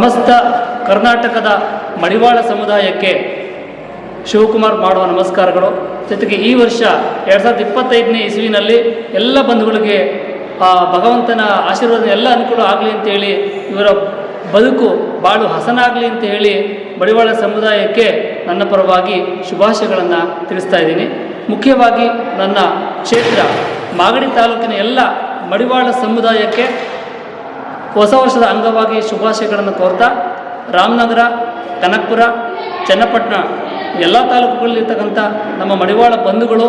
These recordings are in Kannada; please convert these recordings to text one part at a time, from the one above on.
ಸಮಸ್ತ ಕರ್ನಾಟಕದ ಮಡಿವಾಳ ಸಮುದಾಯಕ್ಕೆ ಶಿವಕುಮಾರ್ ಮಾಡುವ ನಮಸ್ಕಾರಗಳು. ಜೊತೆಗೆ ಈ ವರ್ಷ 2025ನೇ ಇಸ್ವಿನಲ್ಲಿ ಎಲ್ಲ ಬಂಧುಗಳಿಗೆ ಭಗವಂತನ ಆಶೀರ್ವಾದ ಎಲ್ಲ ಅನುಕೂಲ ಆಗಲಿ ಅಂತೇಳಿ, ಇವರ ಬದುಕು ಬಾಳು ಹಸನಾಗಲಿ ಅಂತ ಹೇಳಿ ಮಡಿವಾಳ ಸಮುದಾಯಕ್ಕೆ ನನ್ನ ಪರವಾಗಿ ಶುಭಾಶಯಗಳನ್ನು ತಿಳಿಸ್ತಾ ಇದ್ದೀನಿ. ಮುಖ್ಯವಾಗಿ ನನ್ನ ಕ್ಷೇತ್ರ ಮಾಗಡಿ ತಾಲೂಕಿನ ಎಲ್ಲ ಮಡಿವಾಳ ಸಮುದಾಯಕ್ಕೆ ಹೊಸ ವರ್ಷದ ಅಂಗವಾಗಿ ಶುಭಾಶಯಗಳನ್ನು ಕೋರ್ತಾ, ರಾಮನಗರ, ಕನಕಪುರ, ಚನ್ನಪಟ್ಟಣ ಎಲ್ಲ ತಾಲೂಕುಗಳಲ್ಲಿರ್ತಕ್ಕಂಥ ನಮ್ಮ ಮಡಿವಾಳ ಬಂಧುಗಳು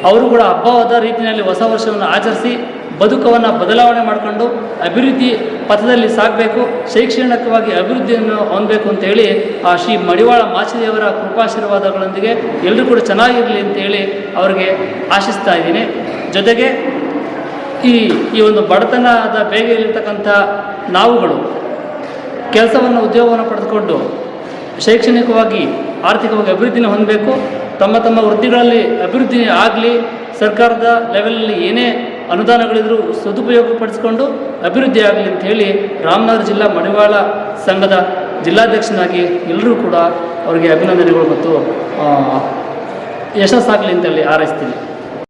ಅವರು ಕೂಡ ಹಬ್ಬವಾದ ರೀತಿಯಲ್ಲಿ ಹೊಸ ವರ್ಷವನ್ನು ಆಚರಿಸಿ ಬದುಕವನ್ನು ಬದಲಾವಣೆ ಮಾಡಿಕೊಂಡು ಅಭಿವೃದ್ಧಿ ಪಥದಲ್ಲಿ ಸಾಗಬೇಕು, ಶೈಕ್ಷಣಿಕವಾಗಿ ಅಭಿವೃದ್ಧಿಯನ್ನು ಹೊಂದಬೇಕು ಅಂತೇಳಿ ಆ ಶ್ರೀ ಮಡಿವಾಳ ಮಾಚಿದೇವರ ಕೃಪಾಶೀರ್ವಾದಗಳೊಂದಿಗೆ ಎಲ್ಲರೂ ಕೂಡ ಚೆನ್ನಾಗಿರಲಿ ಅಂತೇಳಿ ಅವರಿಗೆ ಆಶಿಸ್ತಾ ಇದ್ದೀನಿ. ಜೊತೆಗೆ ಈ ಒಂದು ಬಡತನದ ಬೇಗೆಯಲ್ಲಿರ್ತಕ್ಕಂಥ ನಾವುಗಳು ಕೆಲಸವನ್ನು ಉದ್ಯೋಗವನ್ನು ಪಡೆದುಕೊಂಡು ಶೈಕ್ಷಣಿಕವಾಗಿ ಆರ್ಥಿಕವಾಗಿ ಅಭಿವೃದ್ಧಿನ ಹೊಂದಬೇಕು. ತಮ್ಮ ತಮ್ಮ ವೃತ್ತಿಗಳಲ್ಲಿ ಅಭಿವೃದ್ಧಿ ಆಗಲಿ, ಸರ್ಕಾರದ ಲೆವೆಲಲ್ಲಿ ಏನೇ ಅನುದಾನಗಳಿದ್ರೂ ಸದುಪಯೋಗಪಡಿಸಿಕೊಂಡು ಅಭಿವೃದ್ಧಿ ಆಗಲಿ ಅಂತ ಹೇಳಿ ರಾಮನಗರ ಜಿಲ್ಲಾ ಮಡಿವಾಳ ಸಂಘದ ಜಿಲ್ಲಾಧ್ಯಕ್ಷನಾಗಿ ಎಲ್ಲರೂ ಕೂಡ ಅವರಿಗೆ ಅಭಿನಂದನೆಗಳು ಮತ್ತು ಯಶಸ್ಸಾಗಲಿ ಅಂತೇಳಿ ಹಾರೈಸ್ತೀನಿ.